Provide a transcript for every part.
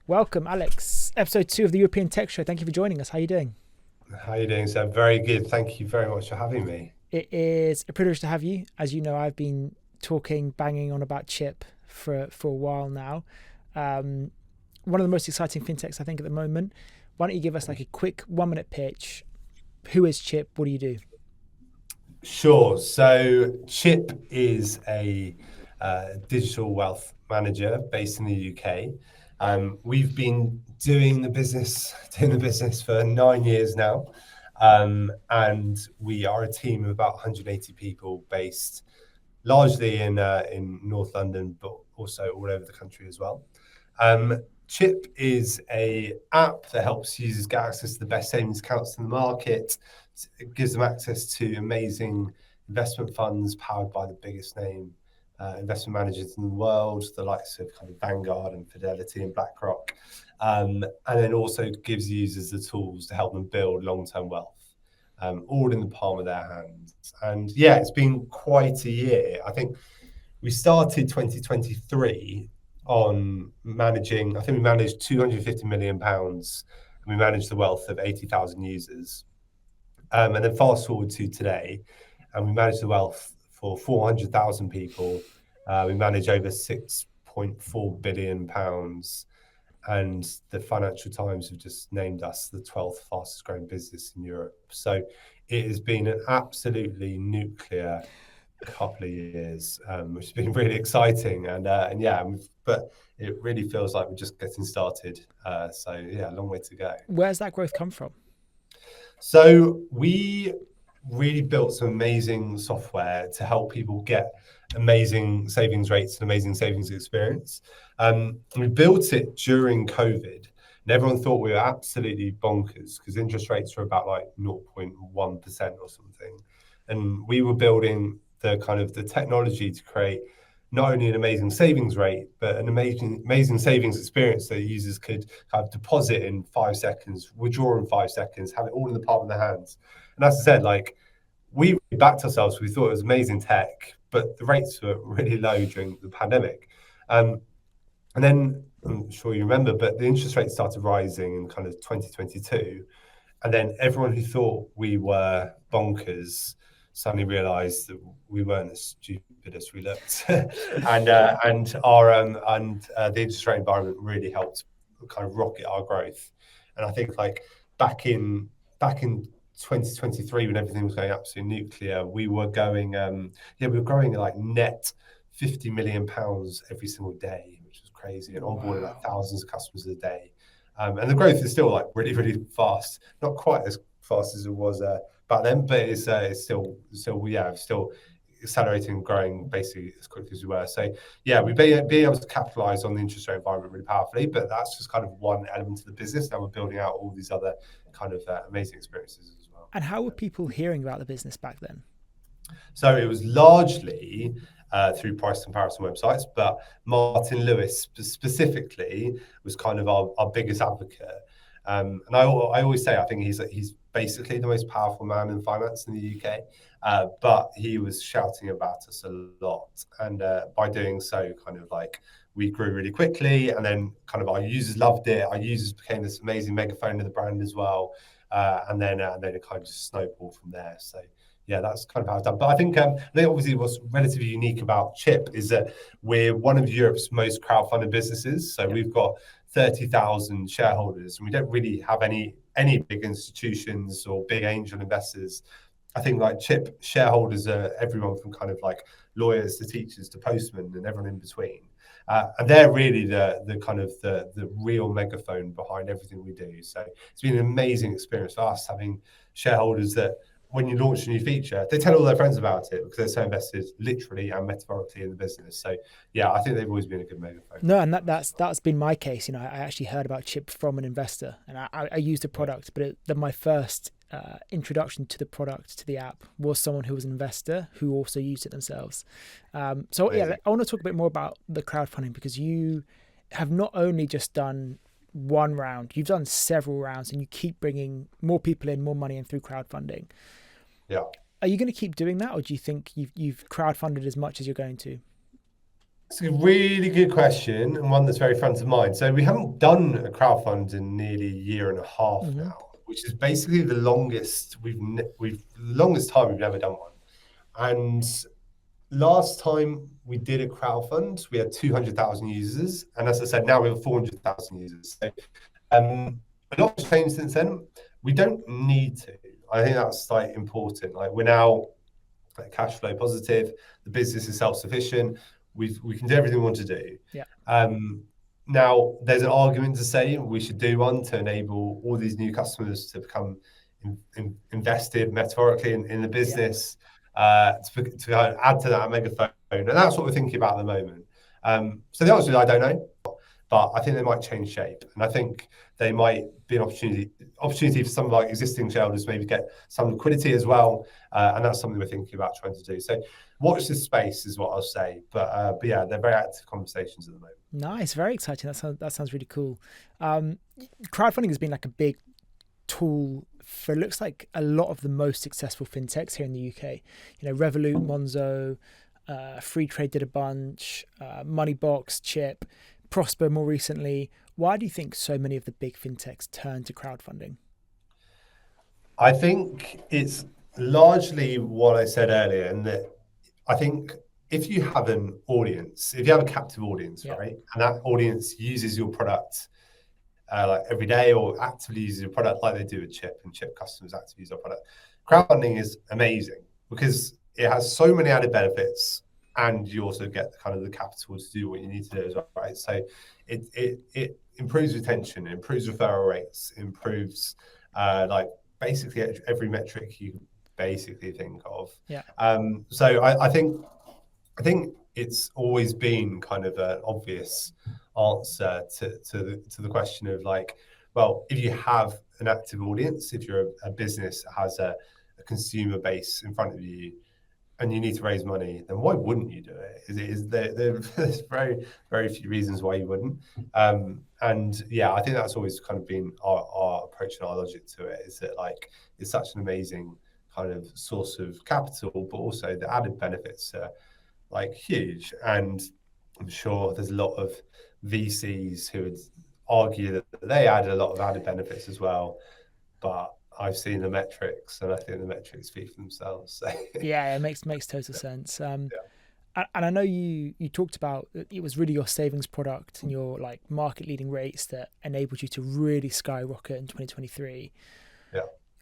Welcome, Alex. Episode 2 of the European Tech Show. Thank you for joining us. How are you doing? How are you doing, sir? Very good. Thank you very much for having me. It is a privilege to have you. As you know, I've been banging on about Chip for a while now. One of the most exciting fintechs, I think, at the moment. Why don't you give us like a quick 1 minute pitch? Who is Chip? What do you do? Sure. So Chip is a digital wealth manager based in the UK. We've been doing the business for 9 years now, and we are a team of about 180 people based largely in North London, but also all over the country as well. Chip is a app that helps users get access to the best savings accounts in the market. It gives them access to amazing investment funds powered by the biggest name investment managers in the world, the likes of kind of Vanguard and Fidelity and BlackRock, and then also gives users the tools to help them build long-term wealth, all in the palm of their hands. And yeah, it's been quite a year. I think we started 2023 on managing, I think we managed £250 million, and we managed the wealth of 80,000 users. And then fast forward to today, and we manage the wealth for 400,000 people. We manage over £6.4 billion, and the Financial Times have just named us the 12th fastest growing business in Europe. So it has been an absolutely nuclear couple of years, which has been really exciting. And yeah, but it really feels like we're just getting started. So yeah, a long way to go. Where's that growth come from? So we really built some amazing software to help people get amazing savings rates and amazing savings experience. We built it during COVID, and everyone thought we were absolutely bonkers because interest rates were about like 0.1% or something. And we were building the technology to create not only an amazing savings rate, but an amazing savings experience that users could have deposit in 5 seconds, withdraw in 5 seconds, have it all in the palm of their hands. And as I said, like we backed ourselves, we thought it was amazing tech, but the rates were really low during the pandemic. And then I'm sure you remember, but the interest rates started rising in kind of 2022. And then everyone who thought we were bonkers suddenly realised that we weren't as stupid as we looked, and the interest rate environment really helped kind of rocket our growth. And I think like back in 2023 when everything was going absolutely nuclear, we were going we were growing like net £50 million every single day, which was crazy, and onboarding like thousands of customers a day. And the growth is still like really, really fast. Not quite as fast as it was back then, but it's still accelerating and growing basically as quickly as we were. So yeah, we've been able to capitalize on the interest rate environment really powerfully, but that's just kind of one element of the business. Now we're building out all these other kind of amazing experiences as well. And how were people hearing about the business back then? So it was largely through price comparison websites, but Martin Lewis specifically was kind of our biggest advocate. And I always say I think he's basically the most powerful man in finance in the UK, but he was shouting about us a lot, and by doing so, kind of like we grew really quickly, and then kind of our users loved it. Our users became this amazing megaphone of the brand as well, and then it kind of just snowballed from there. So yeah, that's kind of how it's done. But I think obviously what's relatively unique about Chip is that we're one of Europe's most crowdfunded businesses. So we've got 30,000 shareholders, and we don't really have any big institutions or big angel investors. I think like Chip shareholders are everyone from kind of like lawyers to teachers to postmen and everyone in between. And they're really the kind of the real megaphone behind everything we do. So it's been an amazing experience for us having shareholders that when you launch a new feature, they tell all their friends about it because they're so invested literally and metaphorically in the business. So yeah, I think they've always been a good megaphone. No, and that's been my case. You know, I actually heard about Chip from an investor, and I used the product, but my first introduction to the product, to the app, was someone who was an investor who also used it themselves. So yeah, I want to talk a bit more about the crowdfunding, because you have not only just done one round, you've done several rounds, and you keep bringing more people in, more money in through crowdfunding. Yeah. Are you going to keep doing that, or do you think you've crowdfunded as much as you're going to? It's a really good question and one that's very front of mind. So we haven't done a crowdfund in nearly a year and a half Hmm. now, which is basically the longest longest time we've ever done one. And last time we did a crowdfund, we had 200,000 users, and as I said, now we have 400,000 users. So a lot has changed since then. We don't need to. I think that's like important. Like we're now cash flow positive. The business is self-sufficient. We can do everything we want to do. Yeah. Um, Now, there's an argument to say we should do one to enable all these new customers to become invested metaphorically in the Yeah. business, to kind of add to that megaphone. And that's what we're thinking about at the moment. So the answer is I don't know, but I think they might change shape. And I think they might be an opportunity for some of our existing shareholders to maybe get some liquidity as well. And that's something we're thinking about trying to do. So watch this space is what I'll say. But yeah, they're very active conversations at the moment. Nice, very exciting. That sounds really cool. Crowdfunding has been like a big tool for, it looks like, a lot of the most successful fintechs here in the UK. You know, Revolut, Monzo, Free Trade did a bunch, Moneybox, Chip, Prosper more recently. Why do you think so many of the big fintechs turn to crowdfunding? I think it's largely what I said earlier, and that I think if you have an audience, if you have a captive audience, Yeah, right, and that audience uses your product like every day or actively uses your product like they do with Chip, and Chip customers actively use our product, crowdfunding is amazing because it has so many added benefits, and you also get kind of the capital to do what you need to do as well, right? So it improves retention, it improves referral rates, improves like basically every metric you basically think of. yeah, So I think it's always been kind of an obvious answer to the question of like, well, if you have an active audience, if you're a business that has a consumer base in front of you and you need to raise money, then why wouldn't you do it? There's very few reasons why you wouldn't. And yeah, I think that's always kind of been our approach and our logic to it, is that like it's such an amazing kind of source of capital, but also the added benefits are like huge. And I'm sure there's a lot of VCs who would argue that they add a lot of added benefits as well. But I've seen the metrics, and I think the metrics speak for themselves. So yeah. It makes total sense. yeah, And I know you talked about it was really your savings product and your like market leading rates that enabled you to really skyrocket in 2023. yeah.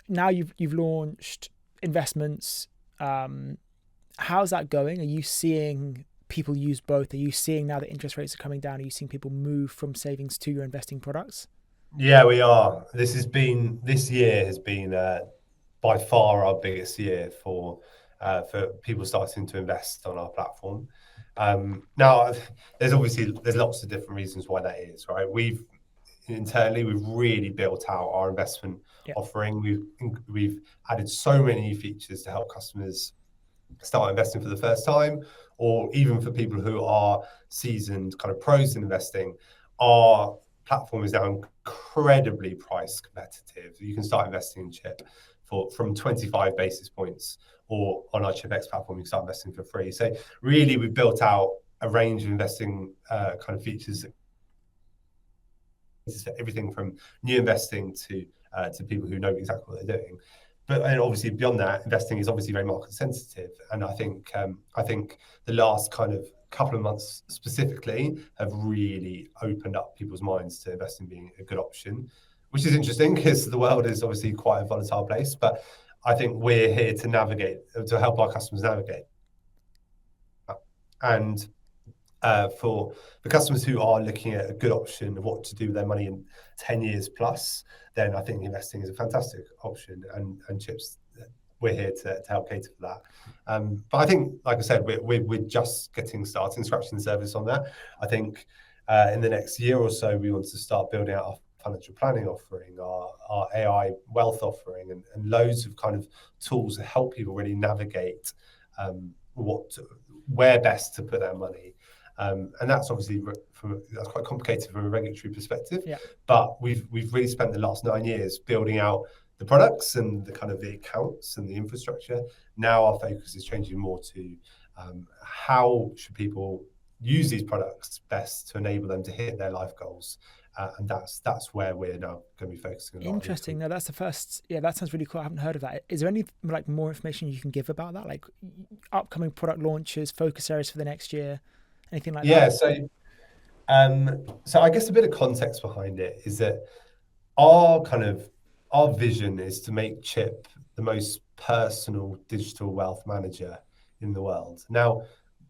Now you've launched investments. How's that going? Are you seeing people use both? Are you seeing, now that interest rates are coming down, are you seeing people move from savings to your investing products? Yeah, we are. This year has been by far our biggest year for people starting to invest on our platform. Now, there's lots of different reasons why that is, right? We've really built out our investment Yeah, offering. We've added so many new features to help customers start investing for the first time, or even for people who are seasoned kind of pros in investing. Our platform is now incredibly price competitive. You can start investing in Chip from 25 basis points, or on our ChipX platform, you can start investing for free. So really, we've built out a range of investing kind of features, everything from new investing to people who know exactly what they're doing. But and obviously beyond that, investing is obviously very market sensitive, and I think the last kind of couple of months specifically have really opened up people's minds to investing being a good option, which is interesting because the world is obviously quite a volatile place. But I think we're here to help our customers navigate, and for the customers who are looking at a good option of what to do with their money in 10 years plus, then I think investing is a fantastic option, and Chips, we're here to help cater for that. But I think, like I said, we're just getting started, scratching the surface on that. I think in the next year or so, we want to start building out our financial planning offering, our AI wealth offering, and loads of kind of tools to help people really navigate where best to put their money. And that's obviously that's quite complicated from a regulatory perspective. yeah, But we've really spent the last 9 years building out the products and the kind of the accounts and the infrastructure. Now our focus is changing more to how should people use these products best to enable them to hit their life goals. And that's where we're now going to be focusing a lot. Interesting. No, that's the first. Yeah, that sounds really cool. I haven't heard of that. Is there any like more information you can give about that, like upcoming product launches, focus areas for the next year, anything like Yeah. that? So I guess a bit of context behind it is that our vision is to make Chip the most personal digital wealth manager in the world. Now,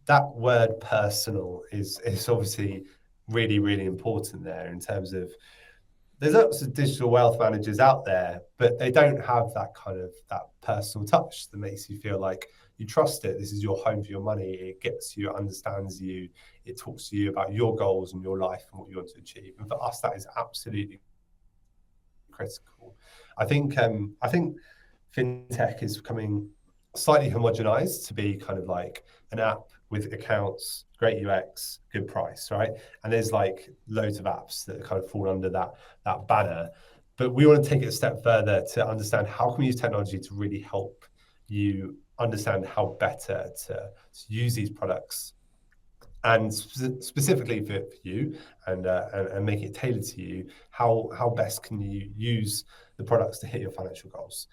that word personal is obviously really, really important there in terms of there's lots of digital wealth managers out there, but they don't have that kind of that personal touch that makes you feel like you trust it. This is your home for your money. It gets you, understands you. It talks to you about your goals and your life and what you want to achieve. And for us, that is absolutely critical. I think fintech is becoming slightly homogenized to be kind of like an app with accounts, great UX, good price, right? And there's like loads of apps that kind of fall under that banner. But we want to take it a step further to understand how can we use technology to really help you understand how better to use these products, and specifically for you, and make it tailored to you. How best can you use the products to hit your financial goals,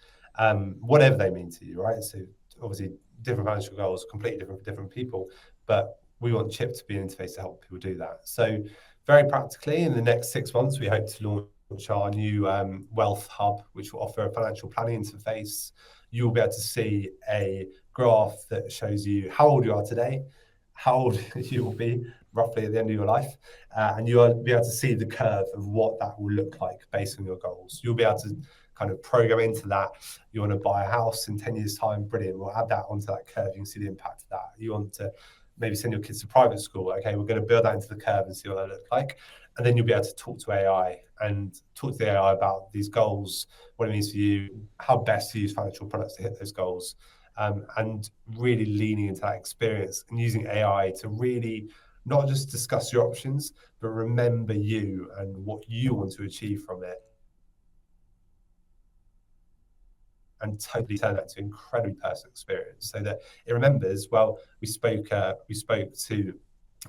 whatever they mean to you, right? So obviously different financial goals, completely different for different people, but we want Chip to be an interface to help people do that. So very practically, in the next 6 months, we hope to launch our new wealth hub, which will offer a financial planning interface. You'll be able to see a graph that shows you how old you are today, how old you will be roughly at the end of your life, and you'll be able to see the curve of what that will look like based on your goals. You'll be able to kind of program into that. You want to buy a house in 10 years' time, brilliant. We'll add that onto that curve. You can see the impact of that. You want to maybe send your kids to private school. Okay, we're going to build that into the curve and see what that looks like. And then you'll be able to talk to AI and talk to the AI about these goals, what it means for you, how best to use financial products to hit those goals, and really leaning into that experience and using AI to really not just discuss your options, but remember you and what you want to achieve from it, and totally turn that to an incredibly personal experience so that it remembers, well, we spoke to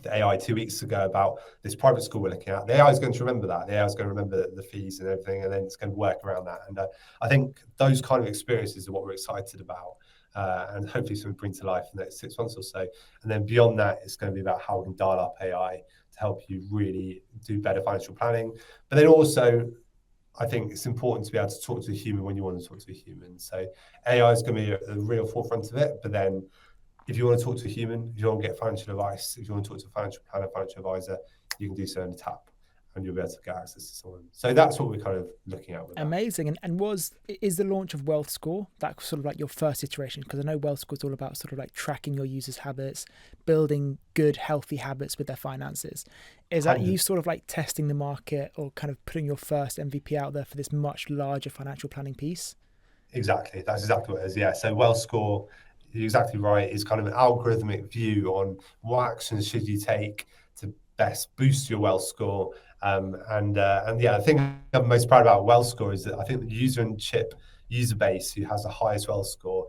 the AI 2 weeks ago about this private school we're looking at. The AI is going to remember that. The AI is going to remember the fees and everything, and then it's going to work around that. And I think those kind of experiences are what we're excited about, and hopefully something bring to life in the next 6 months or so. And then beyond that, it's going to be about how we can dial up AI to help you really do better financial planning. But then also, I think it's important to be able to talk to a human when you want to talk to a human. So AI is going to be at the real forefront of it. But then if you want to talk to a human, if you want to get financial advice, if you want to talk to a financial planner, financial advisor, you can do so in a tap and you'll be able to get access to someone. So that's what we're kind of looking at with that. Amazing. And is the launch of Wealth Score that sort of like your first iteration? Because I know Wealth Score is all about sort of like tracking your users' habits, building good, healthy habits with their finances. Is that you sort of like testing the market or kind of putting your first MVP out there for this much larger financial planning piece? Exactly. That's exactly what it is. Yeah. So Wealth Score, you're exactly right, is kind of an algorithmic view on what actions should you take to best boost your wealth score. And yeah, the thing I'm most proud about Wealth Score is that I think the user and Chip user base who has the highest wealth score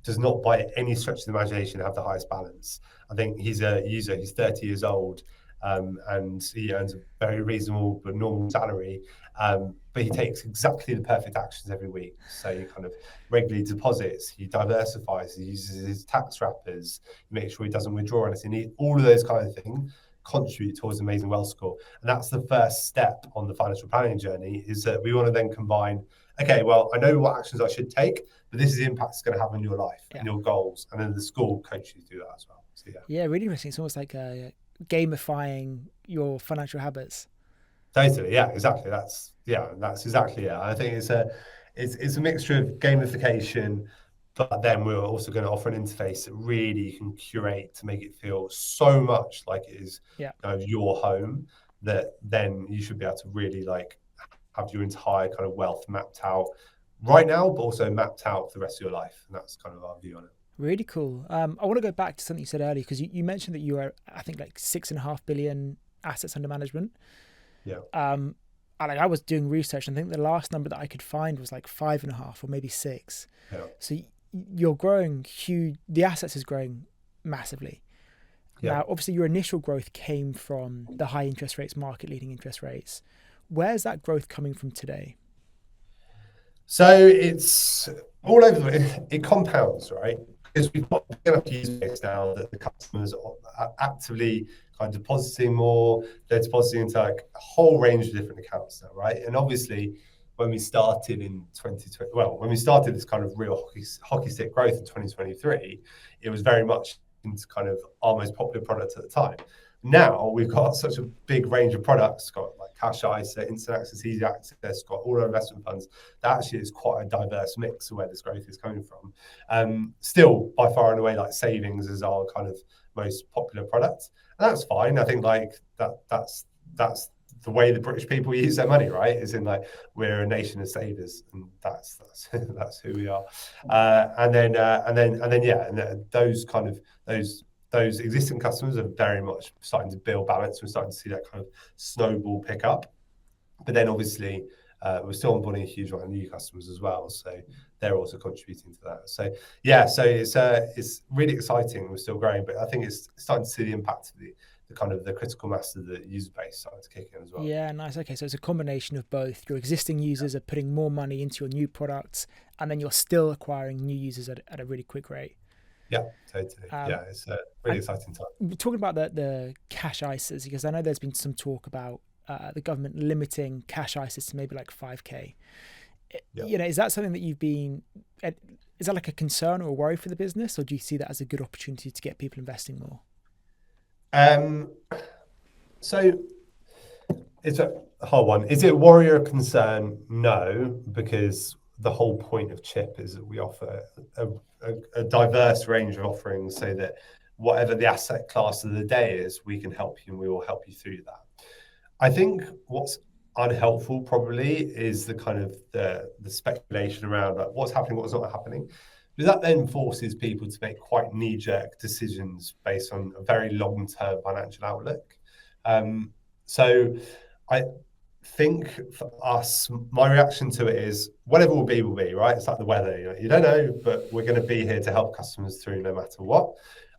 does not by any stretch of the imagination have the highest balance. I think he's a user, he's 30 years old, and he earns a very reasonable but normal salary, but he takes exactly the perfect actions every week. So he kind of regularly deposits, he diversifies, he uses his tax wrappers, he makes sure he doesn't withdraw anything. All of those kind of things contribute towards an amazing wealth score. And that's the first step on the financial planning journey, is that we want to then combine, okay, well, I know what actions I should take, but this is the impact it's going to have on your life and your goals. And then the score will coach you to do that as well. So yeah, really interesting. It's almost like gamifying your financial habits. Totally, yeah, exactly. That's exactly it. I think it's a mixture of gamification, but then we're also going to offer an interface that really you can curate to make it feel so much like it is kind of your home, that then you should be able to really like have your entire kind of wealth mapped out right now, but also mapped out for the rest of your life. And that's kind of our view on it. Really cool. I want to go back to something you said earlier, because you mentioned that you are, I think, like 6.5 billion assets under management. Yeah. I was doing research, and I think the last number that I could find was like 5.5 or maybe 6. Yeah. So you're growing huge. The assets is growing massively. Yeah. Now, obviously, your initial growth came from the high interest rates, market leading interest rates. Where's that growth coming from today? So it's all over it compounds, right? Because we've got enough user base now that the customers are actively kind of depositing more. They're depositing into like a whole range of different accounts now, right? And obviously, when we started in 2020, well, when we started this kind of real hockey stick growth in 2023, it was very much into kind of our most popular product at the time. Now we've got such a big range of products, got like cash ISA, instant access, easy access, got all our investment funds. That actually is quite a diverse mix of where this growth is coming from. Still, by far and away, like savings is our kind of most popular product, and that's fine. I think like that's the way the British people use their money, right? Is in like we're a nation of savers, and that's that's who we are. And then yeah, and those kind of those existing customers are very much starting to build balance. We're starting to see that kind of snowball pick up. But then obviously, we're still onboarding a huge amount of new customers as well. So they're also contributing to that. So yeah, so it's really exciting. We're still growing, but I think it's starting to see the impact of the kind of the critical mass of the user base starting to kick in as well. Yeah, nice. Okay, so it's a combination of both. Your existing users are putting more money into your new products, and then you're still acquiring new users at a really quick rate. Yeah, totally. Yeah, it's a really exciting time. Talking about the cash ISAs, because I know there's been some talk about the government limiting cash ISAs to maybe like 5k. Yeah. You know, is that something that you've been? Is that like a concern or a worry for the business, or do you see that as a good opportunity to get people investing more? So it's a hard one. Is it a worry or a concern? No, because the whole point of Chip is that we offer a diverse range of offerings so that whatever the asset class of the day is, we can help you and we will help you through that. I think what's unhelpful probably is the kind of the speculation around like what's happening, what's not happening. Because that then forces people to make quite knee-jerk decisions based on a very long-term financial outlook. So I think for us, my reaction to it is whatever will be, right? It's like the weather, you don't know, but we're going to be here to help customers through no matter what.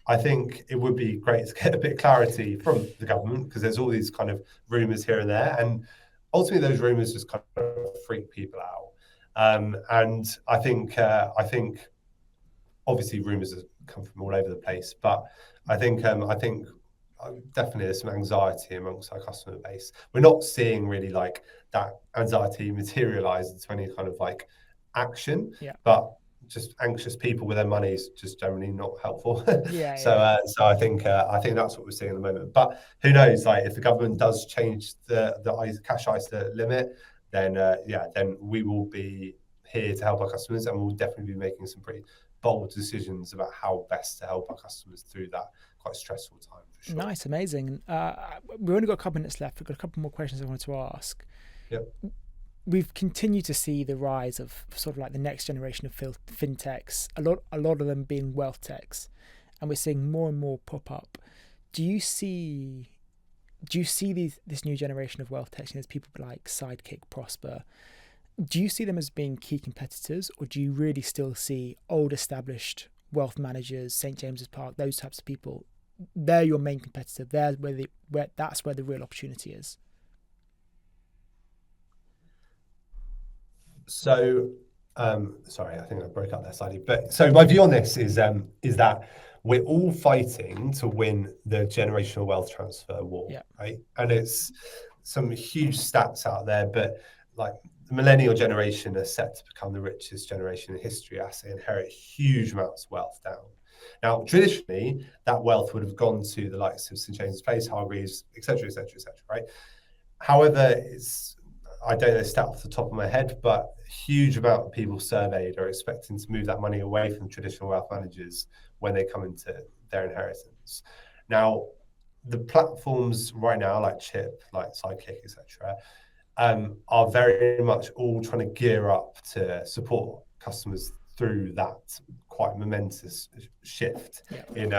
I think it would be great to get a bit of clarity from the government because there's all these kind of rumours here and there. And ultimately, those rumours just kind of freak people out. And I think obviously rumours have come from all over the place, but I think definitely there's some anxiety amongst our customer base. We're not seeing really like that anxiety materialize into any kind of like action, but just anxious people with their money is just generally not helpful. So I think that's what we're seeing at the moment. But who knows? Like if the government does change the cash ISA limit, then then we will be here to help our customers, and we'll definitely be making some pretty bold decisions about how best to help our customers through that quite stressful time. For sure. Nice, amazing. We've only got a couple minutes left. We've got a couple more questions I wanted to ask. Yep. We've continued to see the rise of sort of like the next generation of fintechs, a lot of them being wealth techs, and we're seeing more and more pop up. Do you see this new generation of wealth techs? There's people like Sidekick, Prosper. Do you see them as being key competitors, or do you really still see old established wealth managers, St. James's Park, those types of people? They're your main competitor. That's where the real opportunity is. So, sorry, I think I broke up there slightly. But so my view on this is that we're all fighting to win the generational wealth transfer war, right? And it's some huge stats out there, but like the millennial generation are set to become the richest generation in history as they inherit huge amounts of wealth down. Now, traditionally, that wealth would have gone to the likes of St. James's Place, Hargreaves, etc., right? However, I don't know the stat off the top of my head, but a huge amount of people surveyed are expecting to move that money away from traditional wealth managers when they come into their inheritance. Now, the platforms right now, like Chip, like Sidekick, etc., are very much all trying to gear up to support customers through that quite momentous shift in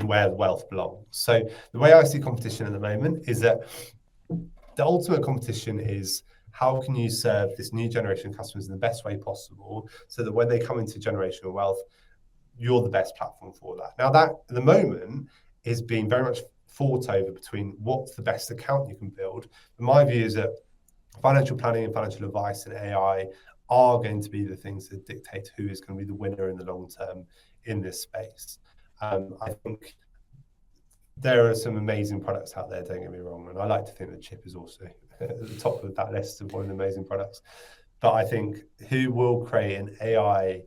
where the wealth belongs. So the way I see competition at the moment is that the ultimate competition is how can you serve this new generation of customers in the best way possible so that when they come into generational wealth, you're the best platform for that. Now that at the moment is being very much fought over between what's the best account you can build. But my view is that financial planning and financial advice and AI are going to be the things that dictate who is going to be the winner in the long term in this space. I think there are some amazing products out there, don't get me wrong, and I like to think that Chip is also at the top of that list of one of the amazing products. But I think who will create an AI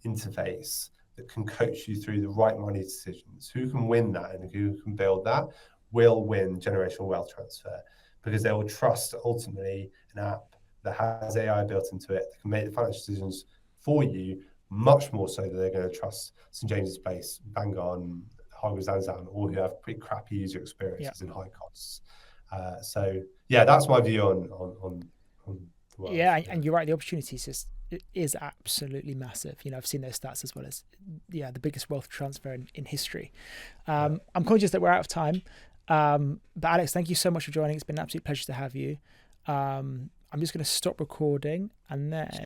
interface that can coach you through the right money decisions, who can win that and who can build that, will win generational wealth transfer, because they will trust ultimately an app that has AI built into it that can make the financial decisions for you, much more so than they're going to trust St James's Place, Bang On, Hargreaves Lansdown, all who have pretty crappy user experiences and high costs. So yeah, that's my view on the world. Yeah, and you're right. The opportunities is absolutely massive. You know, I've seen those stats as well as the biggest wealth transfer in history. I'm conscious that we're out of time, but Alex, thank you so much for joining. It's been an absolute pleasure to have you. I'm just going to stop recording and then